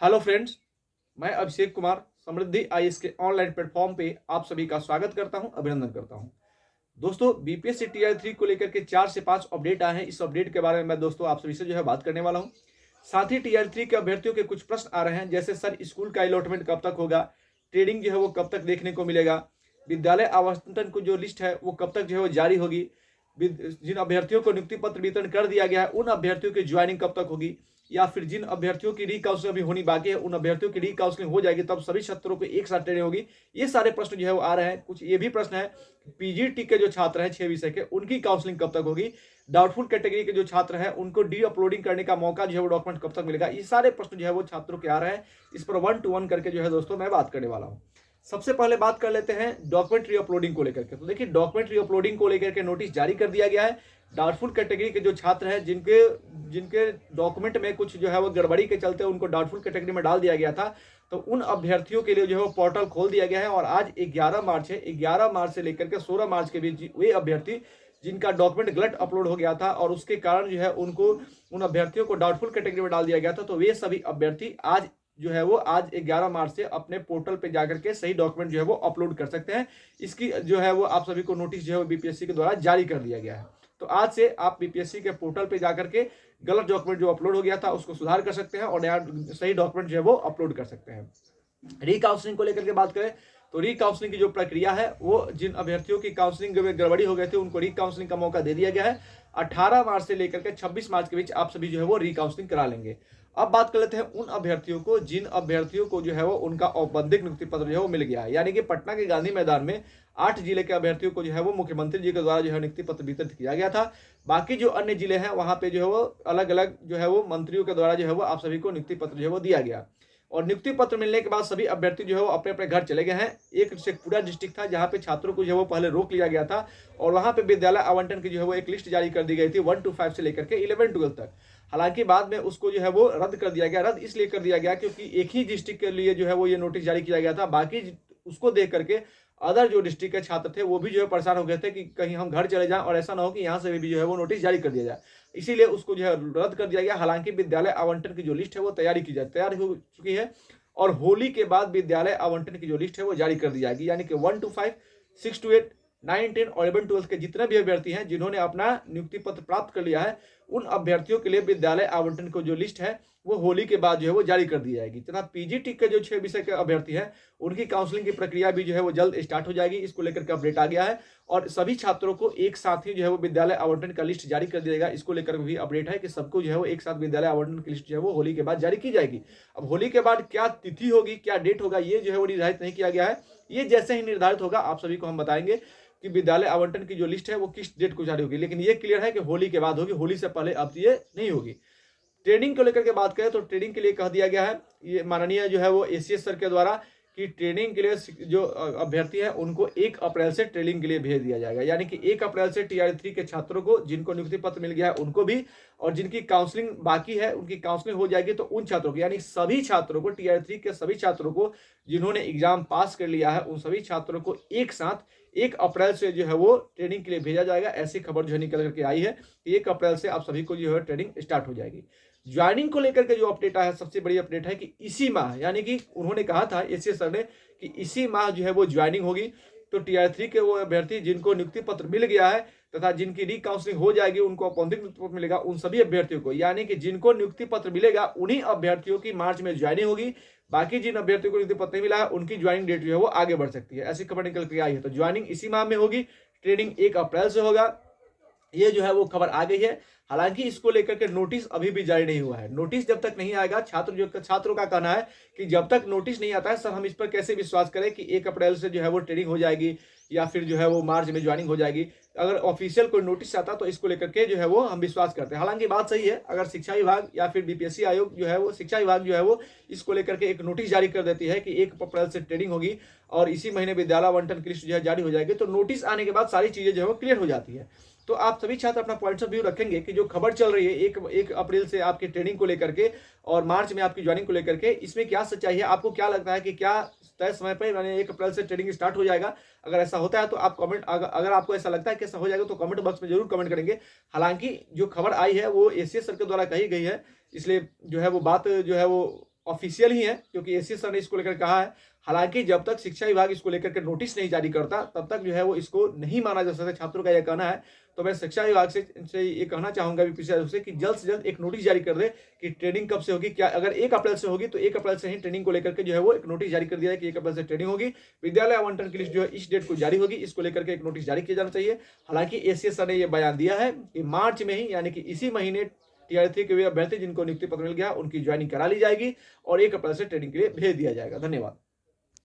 Hello friends, मैं अभिषेक कुमार समृद्धि IAS के online platform पे आप सभी का स्वागत करता हूं, अभिनंदन करता हूं। दोस्तों, बीपीएससी टीआर 3 को लेकर के 4 से 5 अपडेट आए हैं। इस अपडेट के बारे में मैं दोस्तों आप सभी से बात करने वाला हूं। साथ ही टीआर 3 के अभ्यर्थियों के कुछ प्रश्न आ रहे हैं, जैसे सर स्कूल का अलॉटमेंट कब तक होगा, ट्रेडिंग जो है वो कब तक देखने को मिलेगा, विद्यालय आवंटन को जो लिस्ट है वो कब तक जो है वो जारी होगी, जिन अभ्यर्थियों को नियुक्ति पत्र वितरण कर दिया गया है उन अभ्यर्थियों की ज्वाइनिंग कब तक होगी, या फिर जिन अभ्यर्थियों की रीकाउंसलिंग अभी होनी बाकी है उन अभ्यर्थियों की रीकाउंसलिंग हो जाएगी तब सभी छात्रों को एक साथ ट्रेनिंग होगी। ये सारे प्रश्न जो है वो आ रहे हैं। कुछ ये भी प्रश्न है, पीजीटी के जो छात्र हैं 6 विषय के, उनकी काउंसलिंग कब तक होगी, डाउटफुल कैटेगरी के जो छात्र हैं उनको डी अपलोडिंग करने का मौका जो है वो डॉक्यूमेंट कब तक मिलेगा। ये सारे प्रश्न जो है वो छात्रों के आ रहे हैं। इस पर 1 to 1 करके जो है दोस्तों मैं बात करने वाला हूँ। सबसे पहले बात कर लेते हैं डॉक्यूमेंट री अपलोडिंग को लेकर के। तो देखिए, डॉक्यूमेंट री अपलोडिंग को लेकर के नोटिस जारी कर दिया गया है। डाउटफुल कैटेगरी के जो छात्र हैं जिनके डॉक्यूमेंट में कुछ जो है वो गड़बड़ी के चलते उनको डाउटफुल कैटेगरी में डाल दिया गया था, तो उन अभ्यर्थियों के लिए जो है वो पोर्टल खोल दिया गया है। और आज 11 मार्च है, 11 मार्च से लेकर के 16 मार्च के बीच वे अभ्यर्थी जिनका डॉक्यूमेंट गलत अपलोड हो गया था और उसके कारण जो है उनको उन अभ्यर्थियों को डाउटफुल कैटेगरी में डाल दिया गया था, तो वे सभी अभ्यर्थी आज जो है वो आज 11 मार्च से अपने पोर्टल पे जाकर के सही डॉक्यूमेंट जो है वो अपलोड कर सकते हैं। इसकी जो है वो आप सभी को नोटिस जो है वो बीपीएससी के द्वारा जारी कर दिया गया है। तो आज से आप बीपीएससी के पोर्टल पे जाकर के गलत डॉक्यूमेंट जो अपलोड हो गया था उसको सुधार कर सकते हैं और नया सही डॉक्यूमेंट जो है वो अपलोड कर सकते हैं। रीकाउंसलिंग को लेकर के बात करें तो रीकाउंसलिंग की जो प्रक्रिया है वो जिन अभ्यर्थियों की काउंसलिंग में गड़बड़ी हो गए थे उनको रीकाउंसलिंग का मौका दे दिया गया है। 18 मार्च से लेकर के 26 मार्च के बीच आप सभी जो है वो रीकाउंसलिंग करा लेंगे। अब बात कर लेते हैं उन अभ्यर्थियों को जिन अभ्यर्थियों को जो है वो उनका औपबंधिक नियुक्ति पत्र जो है वो मिल गया है। यानी कि पटना के गांधी मैदान में 8 जिले के अभ्यर्थियों को जो है वो मुख्यमंत्री जी के द्वारा जो है नियुक्ति पत्र वितरित किया गया था। बाकी जो अन्य जिले हैं वहां पे जो है वो अलग अलग जो है वो मंत्रियों के द्वारा जो है वो आप सभी को नियुक्ति पत्र जो है वो दिया गया। और नियुक्ति पत्र मिलने के बाद सभी अभ्यर्थी जो है वो अपने अपने घर चले गए हैं। एक शेखपुरा डिस्ट्रिक्ट था जहां पे छात्रों को जो है वो पहले रोक लिया गया था और वहां पे विद्यालय आवंटन की जो है वो एक लिस्ट जारी कर दी गई थी 1 to 5 से लेकर के 11-12 तक। हालांकि बाद में उसको जो है वो रद्द कर दिया गया। रद्द इसलिए कर दिया गया क्योंकि एक ही डिस्ट्रिक्ट के लिए जो है वो ये नोटिस जारी किया गया था। बाकी उसको देख करके अदर जो डिस्ट्रिक्ट के छात्र थे वो भी जो है परेशान हो गए थे कि कहीं हम घर चले जाएं और ऐसा ना हो कि यहाँ से भी जो है वो नोटिस जारी कर दिया जाए, इसीलिए उसको जो है रद्द कर दिया गया। हालांकि विद्यालय आवंटन की जो लिस्ट है वो तैयार हो चुकी है और होली के बाद विद्यालय आवंटन की जो लिस्ट है वो जारी कर दी जाएगी। यानी कि 1 to 5, 6 to 8, 9, 10 और 11-12 के जितने भी अभ्यर्थी हैं जिन्होंने अपना नियुक्ति पत्र प्राप्त कर लिया है उन अभ्यर्थियों के लिए विद्यालय आवंटन को जो लिस्ट है वो होली के बाद जो है वो जारी कर दी जाएगी। तथा पीजीटी के जो 6 विषय के अभ्यर्थी हैं उनकी काउंसलिंग की प्रक्रिया भी जो है वो जल्द स्टार्ट हो जाएगी। इसको लेकर के अपडेट आ गया है और सभी छात्रों को एक साथ ही जो है वो विद्यालय आवंटन का लिस्ट जारी कर दिया जाएगा। इसको लेकर भी अपडेट है कि सबको जो है वो एक साथ विद्यालय आवंटन की लिस्ट जो है वो होली के बाद जारी की जाएगी। अब होली के बाद क्या तिथि होगी, क्या डेट होगा, ये जो है वो निर्धारित नहीं किया गया है। ये जैसे ही निर्धारित होगा आप सभी को हम बताएंगे कि विद्यालय आवंटन की जो लिस्ट है वो किस डेट को जारी होगी। लेकिन ये क्लियर है कि होली के बाद होगी, होली से पहले अब ये नहीं होगी। ट्रेनिंग को लेकर के बात करें तो ट्रेनिंग के लिए कह दिया गया है, ये माननीय जो है वो एसीएस सर के द्वारा, कि ट्रेनिंग के लिए जो अभ्यर्थी हैं उनको 1 अप्रैल से ट्रेनिंग के लिए भेज दिया जाएगा। यानी कि 1 अप्रैल से टीआर 3 के छात्रों को जिनको नियुक्ति पत्र मिल गया है उनको भी, और जिनकी काउंसलिंग बाकी है उनकी काउंसलिंग हो जाएगी तो उन छात्रों को, यानी सभी छात्रों को, टीआर 3 के सभी छात्रों को जिन्होंने एग्जाम पास कर लिया है उन सभी छात्रों को एक साथ 1 अप्रैल से जो है वो ट्रेनिंग के लिए भेजा जाएगा। ऐसी खबर जो है निकल करके आई है कि 1 अप्रैल से आप सभी को जो है ट्रेनिंग स्टार्ट हो जाएगी। ज्वाइनिंग को लेकर के जो अपडेट आया है, सबसे बड़ी अपडेट है कि इसी माह, यानी कि उन्होंने कहा था एसीएस सर ने कि इसी माह जो है वो ज्वाइनिंग होगी। तो टीआर 3 के वो अभ्यर्थी जिनको नियुक्ति पत्र मिल गया है तथा जिनकी रीकाउंसलिंग हो जाएगी, उनको औपबंधिक नियुक्ति पत्र मिलेगा, उन सभी अभ्यर्थियों को, यानी कि जिनको नियुक्ति पत्र मिलेगा उन्हीं अभ्यर्थियों की मार्च में ज्वाइनिंग होगी। बाकी जिन अभ्यर्थियों को नियुक्ति पत्र नहीं मिला है उनकी ज्वाइनिंग डेट जो है वो आगे बढ़ सकती है। ऐसी खबर निकल के आई है। तो ज्वाइनिंग इसी माह में होगी, ट्रेनिंग 1 अप्रैल से होगा, ये जो है वो खबर आ गई है। हालांकि इसको लेकर के नोटिस अभी भी जारी नहीं हुआ है। नोटिस जब तक नहीं आएगा, छात्रों का कहना है कि जब तक नोटिस नहीं आता है सर हम इस पर कैसे विश्वास करें कि 1 अप्रैल से जो है वो ट्रेनिंग हो जाएगी या फिर जो है वो मार्च में ज्वाइनिंग हो जाएगी। अगर ऑफिशियल कोई नोटिस आता तो इसको लेकर के जो है वो हम विश्वास करते हैं। हालांकि बात सही है, अगर शिक्षा विभाग या फिर बीपीएससी आयोग जो है वो, शिक्षा विभाग जो है वो इसको लेकर के एक नोटिस जारी कर देती है कि 1 अप्रैल से ट्रेनिंग होगी और इसी महीने विद्यालय आवंटन की लिस्ट जो है जारी हो जाएगी, तो नोटिस आने के बाद सारी चीजें जो है वो क्लियर हो जाती है। तो आप सभी छात्र अपना पॉइंट ऑफ व्यू रखेंगे कि जो खबर चल रही है 1 अप्रैल से आपकी ट्रेनिंग को लेकर के और मार्च में आपकी ज्वाइनिंग को लेकर के, इसमें क्या सच्चाई है। आपको क्या लगता है कि क्या तय समय पर यानी 1 अप्रैल से ट्रेनिंग स्टार्ट हो जाएगा? अगर ऐसा होता है तो आप कमेंट, अगर आपको ऐसा लगता है कि ऐसा हो जाएगा तो कमेंट बॉक्स में जरूर कमेंट करेंगे। हालांकि जो खबर आई है वो एसीएस सर के द्वारा कही गई है, इसलिए जो है वो बात जो है वो ऑफिशियल ही है, क्योंकि एसीएस सर ने इसको लेकर कहा है। हालांकि जब तक शिक्षा विभाग इसको लेकर के नोटिस नहीं जारी करता तब तक जो है वो इसको नहीं माना जा सकता, छात्रों का यह कहना है। तो मैं शिक्षा विभाग से ये कहना चाहूंगा बीपीएससी से कि जल्द से जल्द एक नोटिस जारी कर दे कि ट्रेनिंग कब से होगी। क्या अगर 1 अप्रैल से होगी तो 1 अप्रैल से ही ट्रेनिंग को लेकर के जो है वो एक नोटिस जारी कर दिया है कि 1 अप्रैल से ट्रेनिंग होगी। विद्यालय आवंटन की लिस्ट जो है इस डेट को जारी होगी, इसको लेकर के एक नोटिस जारी किया जाना चाहिए। हालांकि एसीएस सर ने यह बयान दिया है कि मार्च में ही, यानी कि इसी महीने टीआर 3 के वे अभ्यर्थी जिनको नियुक्ति पत्र मिल गया उनकी ज्वाइनिंग करा ली जाएगी और 1 अप्रैल से ट्रेनिंग के लिए भेज दिया जाएगा। धन्यवाद।